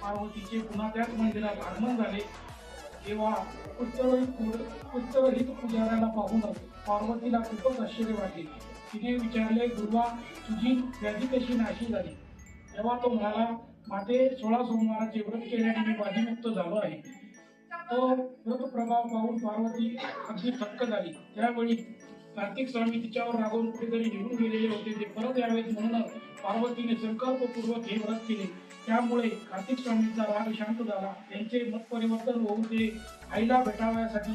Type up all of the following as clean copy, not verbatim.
पार्वतीचे पुन्हा त्याच मंदिरात आगमन झाले तेव्हा उच्चवरित पुजाऱ्याला पाहून पार्वतीला खूपच आश्चर्य वाटले. तिने विचारले, गुरुवा, तुझी व्याधी कशी नाशी झाली? तेव्हा तो म्हणाला, माते 16 सोमवाराचे व्रत केल्याने मी व्याधीमुक्त झालो आहे. तो व्रत प्रभाव पाहून पार्वती अगदी थक्क झाली. त्यावेळी कार्तिक स्वामी तिच्यावर रागवून कुठेतरी निघून गेलेले होते. ते परत यावेत म्हणून पार्वतीने संकल्पपूर्वक हे व्रत केले. त्यामुळे कार्तिक स्वामींचा राग शांत झाला. त्यांचे मत परिवर्तन होऊन ते आईला भेटावयासाठी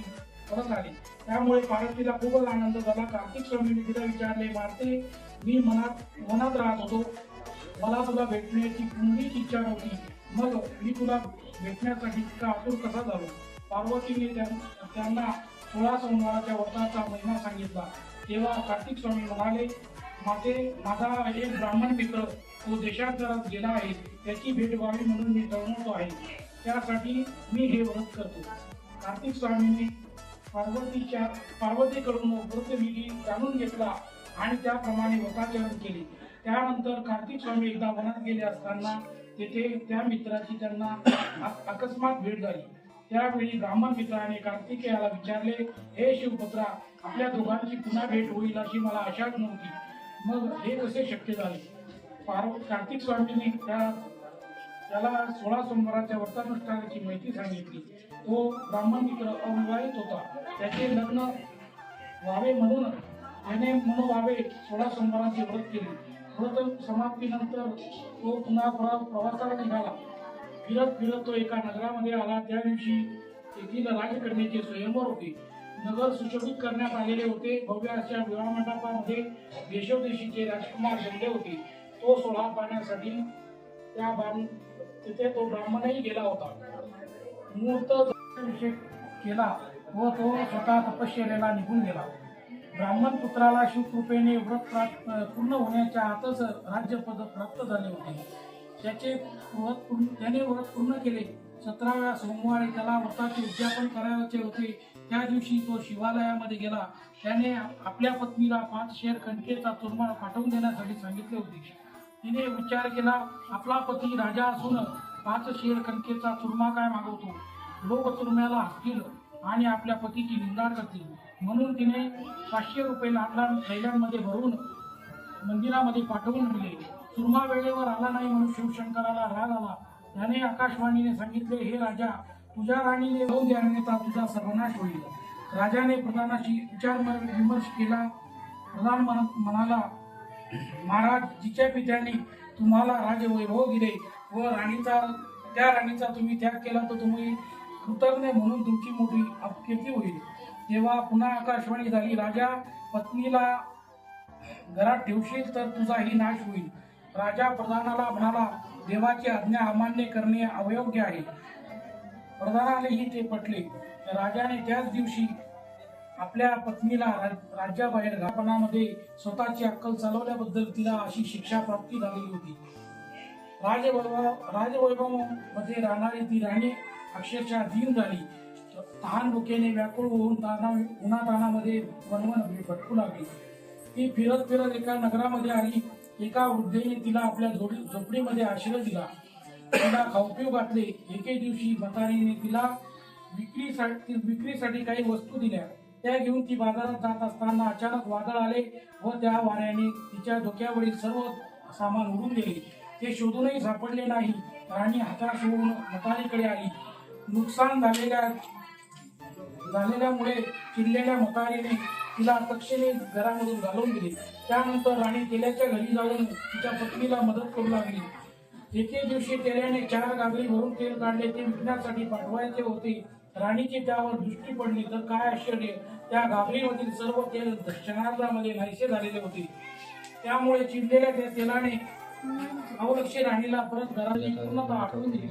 परत आले. त्यामुळे पार्वतीला खूपच आनंद झाला. कार्तिक स्वामींनी तिला विचारले, माते, मी मनात राहत होतो, मला तुला भेटण्याची कुणीच इच्छा नव्हती, मग मी तुला भेटण्यासाठी इतका आतुर कसा झालो? पार्वतीने त्यांना 16 सोमवाराच्या व्रताचा महिना सांगितला. तेव्हा कार्तिक स्वामी म्हणाले, माते, माझा एक ब्राह्मण मित्र तो देशांतरात गेला आहे, त्याची भेट व्हावी म्हणून मी तळमळतो आहे. त्यासाठी मी हे व्रत करतो. कार्तिक स्वामींनी पार्वतीकडून व्रतविधी जाणून घेतला आणि त्याप्रमाणे व्रताचरण केले. त्यानंतर कार्तिक स्वामी एकदा वनात गेले असताना तेथे त्या मित्राची त्यांना अकस्मात भेट झाली. त्यावेळी ब्राह्मण मित्राने कार्तिकेयाला विचारले, हे शिवपुत्रा, आपल्या दोघांची पुन्हा भेट होईल अशी मला आशाच नव्हती, मग हे कसे शक्य झाले? कार्तिक स्वामींनी त्याला 16 सोमवाराच्या व्रतानुष्ठानाची माहिती सांगितली. तो ब्राह्मण मित्र अविवाहित होता. त्याचे लग्न व्हावे म्हणून त्याने मनोभावे 16 सोमवाराचे व्रत केले. व्रत समाप्तीनंतर तो पुन्हा प्रवासाला निघाला. फिरत तो एका नगरामध्ये आला. त्या दिवशी येथील राजकन्येचे स्वयंवर होते. नगर सुशोभित करण्यात आलेले होते. भव्य अशा विवाह मंडपामध्ये देशोदेशीचे राजकुमार जमले होते. तो सोहळा पाहण्यासाठी तिथे तो ब्राह्मणही गेला होता. मुहूर्त अभिषेक केला व तो स्वतः तपश्चर्येला निघून गेला. ब्राह्मण पुत्राला शिवकृपेने व्रत पूर्ण होण्याच्या आतच राज्यपद प्राप्त झाले होते. त्याने व्रत पूर्ण केले. 17व्या सोमवारी त्याला व्रताचे उद्यापन करायचे होते. त्या दिवशी तो शिवालयामध्ये गेला. त्याने आपल्या पत्नीला 5 शेर कणकेचा चुरमा पाठवून देण्यासाठी सांगितले होते. तिने विचार केला, आपला पती राजा असून 5 शेर कणकेचा चुरमा काय मागवतो? लोक चुरम्याला हसतील आणि आपल्या पतीची निंदा करतील. म्हणून तिने 500 रुपये लहान थैल्यांमध्ये भरून मंदिरामध्ये पाठवून दिले. चुरमा वेळेवर आला नाही म्हणून शिवशंकराला राग आला. त्याने आकाशवाणीने सांगितले, हे राजा, तुझ्या राणीने होऊन देण्याचा तुझा सर्वनाश होईल. राजाने प्रधानाशी विचार विमर्श केला. प्रधान म्हणाला, महाराज, जिच्या पित्याने तुम्हाला राजवैभव दिले व त्या राणीचा तुम्ही त्याग केला तर तुम्ही कृतज्ञ म्हणून तुमची मोठी अपकीर्ती होईल. तेव्हा पुन्हा आकाशवाणी झाली, राजा, पत्नीला घरात ठेवशील तर तुझाही नाश होईल. राजा प्रधानाला म्हणाला, देवाची आज्ञा अमान्य करणे अयोग्य आहे. प्रधानालाही ते पटले. राजाने त्याच दिवशी आपल्या पत्नीला राज्याबाहेर घापणामध्ये स्वतःची अक्कल चालवल्याबद्दल तिला अशी शिक्षा प्राप्ती झालेली होती. राजवैभव मध्ये राहणारी ती राणी अक्षरशः दीन झाली. तहान भुकेने व्याकुळ होऊन उन्हातानामध्ये वनवन भटकू लागली. ती फिरत एका नगरामध्ये आली. एका वृद्धेने तिला आपल्या झोपडीमध्ये आश्रय दिला. तिला खाऊपिऊ घातले. एके दिवशी म्हातारीने तिला विक्रीसाठी काही वस्तू दिल्या. त्या घेऊन ती बाजारात जात असताना अचानक वादळ आले व त्या वाऱ्याने तिच्या डोक्यावरील सर्व सामान उडून गेले. ते शोधूनही सापडले नाही. राणी हताश होऊन म्हातारीकडे आली. नुकसान झालेल्यामुळे चिडलेल्या म्हातारीने तिला तक्षणी घरामधून घालवून दिले. त्यानंतर राणी तेल्याच्या घरी जाऊन तिच्या पत्नीला मदत करू लागली. एके दिवशी तेल्याने 4 गागरी भरून तेल काढले. ते विकण्यासाठी पाठवायचे होते. राणीची त्यावर दृष्टी पडली तर काय आश्चर्य, त्या गागरीमधील सर्व तेल क्षणार्धामध्ये नाहीसे झालेले होते. त्यामुळे चिडलेल्या त्या तेलाने अवलक्षी राणीला परत घराची पूर्णतः आठवून दिली.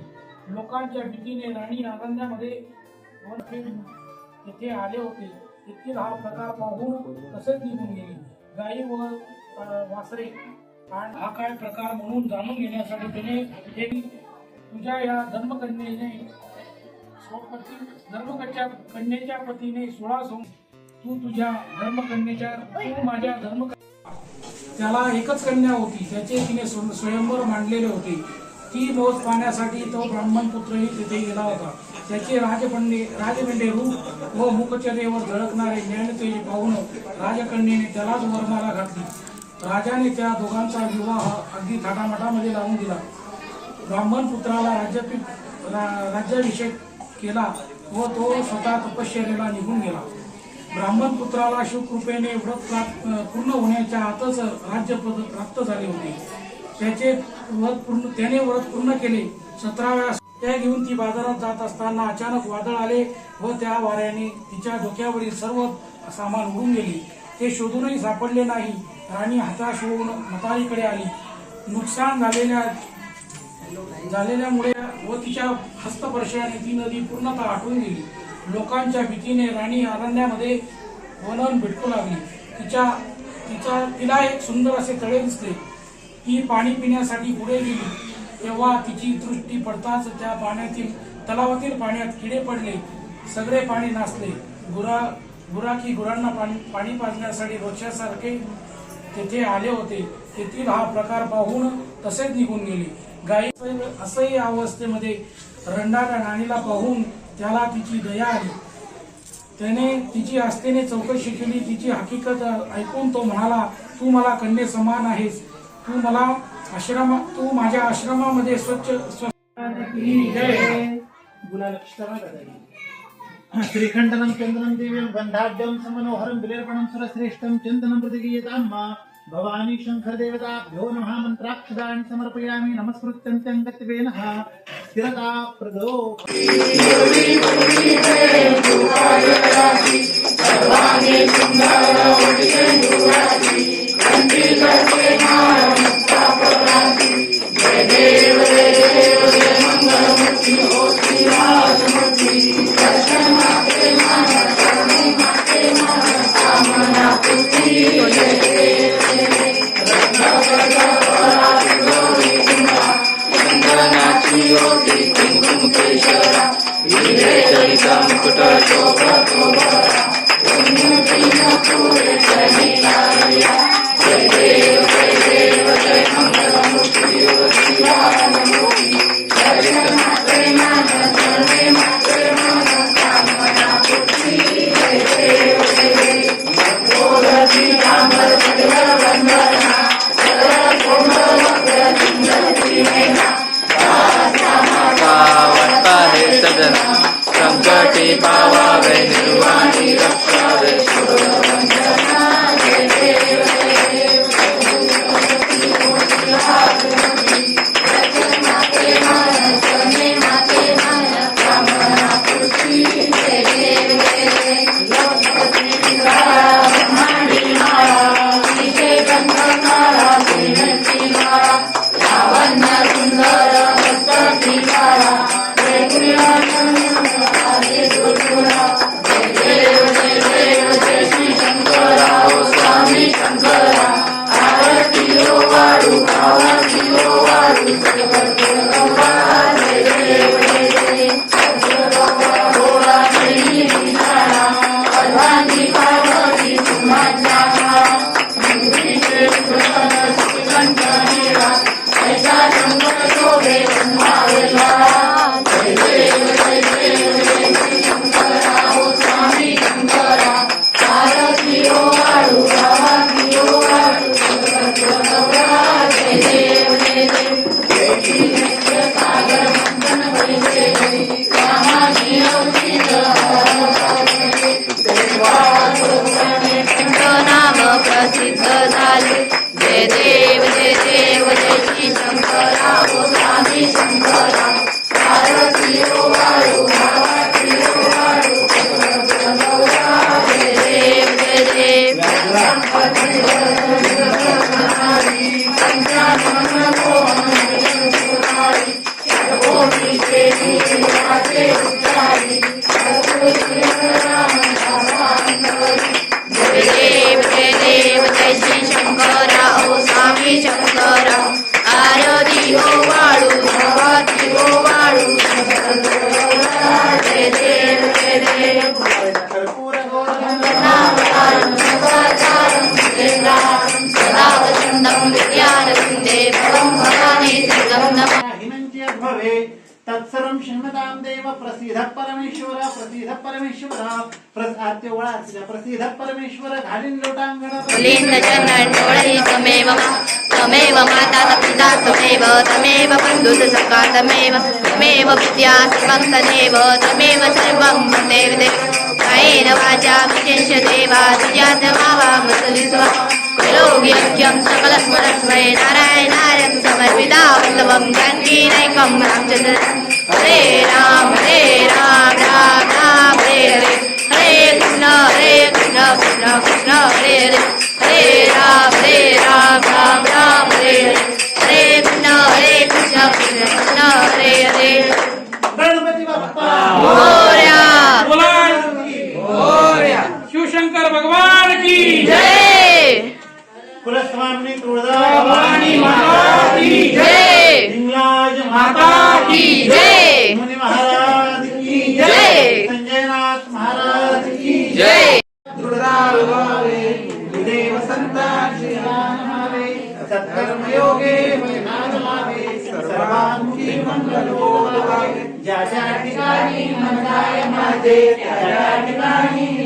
लोकांच्या भीतीने राणी अरण्यामध्ये येथे आले होते. येथील हा प्रकार पाहून तसेच निघून गेली. गायी व वासरे हा काय प्रकार म्हणून जाणून घेण्यासाठी त्याने तुझ्या या धर्मकन्येच्या पतीने 16 सोम तू माझ्या धर्म त्याला एकच कन्या होती. त्याचे तिने स्वयंवर मांडलेले होते. ती मोज पाहण्यासाठी तो ब्राह्मण पुत्रही तिथे गेला होता. त्याचे राजबंडे रूप व मुखचर्येवर झळकणारे ज्ञानतेज पाहून राजकन्येने त्यालाच वरमाला घातली. राजाने त्या दोघांचा विवाह अगदी थाटामाटामध्ये लावून दिला. ब्राह्मण पुत्राला राज्याभिषेक केला व तो स्वतः तपश्चर्येला निघून गेला. ब्राह्मण पुत्राला शिवकृपेने व्रत पूर्ण होण्याच्या आतच राज्यपद प्राप्त झाले होते. त्याने व्रत पूर्ण केले. 17व्या त्या घेऊन ती बाजारात जात असताना अचानक वादळ आले व त्या वाऱ्याने तिच्या डोक्यावरील सर्व सामान उडून गेले. ते शोधूनही सापडले नाही. राणी हताश होऊन म्हातारीकडे आली. नुकसान झालेल्यामुळे व तिच्या हस्तस्पर्शाने ती नदी पूर्णतः आटून गेली. लोकांच्या भीतीने राणी अरण्यामध्ये वनवन भेटू लागली. तिला एक सुंदर असे तळे दिसले. ती पाणी पिण्यासाठी पुढे गेली तेव्हा तिची दृष्टी पडताच त्या तलावातील पाण्यात किडे पडले. सगळे पाणी नासले. गुराखी गुरांना पाणी पाजण्यासाठी रोजच्यासारखे तेथे आले होते. तेथील हा प्रकार पाहून तसेच निघून गेले. गाई असह्य अवस्थेमध्ये रंडाऱ्या राणीला पाहून त्याला तिची दया आली. त्याने तिची आस्थेने चौकशी केली. तिची हकीकत ऐकून तो म्हणाला, तू मला कन्ये समान आहेस. तू माझ्या आश्रमामध्ये श्रीखंडनं चंदनं दिव्यं गंधाढ्यं समनोहरं विलेपनं सुरश्रेष्ठं चंदनं प्रतिगीयतां भवानी शंकर देवताभ्यो नमः. मंत्राक्षराणि समर्पयामि नमस्कृत्यं गत्वेनः स्थिरता प्रदो संकटे पावावे निर्वाणी रक्षावे प्रसिद्ध झाले. जय देव जय देव जय श्री शंकरा ओ स्वामी शंकरा. पार्वती ओ वाळू भावाती ओ वाळू जय देव जय देव. शंकरा आरती हो वाळू भगवती हो वाळू जय देव जय देव. सदा वसंतं विद्यारविन्दे भवं भवानी सर्वं नमः. तत्सर्वं श्रीमतां देव प्रसीद परमेश्वर प्रसाद्य वळासिला प्रसीद परमेश्वर घालीन लोटांगण लिंग चरण डोळे तमेव माता पिता तमेव बंधुः सखा तमेव विद्या सर्वं तमेव सर्वं देव कायेन वाचा विशेष देवा तुझ्यात्मावामसलिस्वा कलोग्यं सकलस्मरस्मये नारायणार्यं समर्पिता वल्लभं जानकीनैकं रामचन्द्र हरे राम राम राम हरे हरे हरे कृष्ण कृष्ण कृष्ण हरे हरे हरे राम राम राम हरे हरे हरे कृष्ण कृष्ण कृष्ण हरे हरे गणपती बाप्पा मोरया बोला शिवशंकर भगवान की जय कुलस्वामिनी तुळजाभवानी भवानी माता की जय हिंगलाज माता की जय मुनि महाराज की जय संजयनाथ महाराज की जय देव संतांची नामावे सत्कर्मयोगे वैनादमावे सर्वांची मंगलो भवे ज्या ज्या ठिकाणी मन जाय माझे त्या त्या ठिकाणी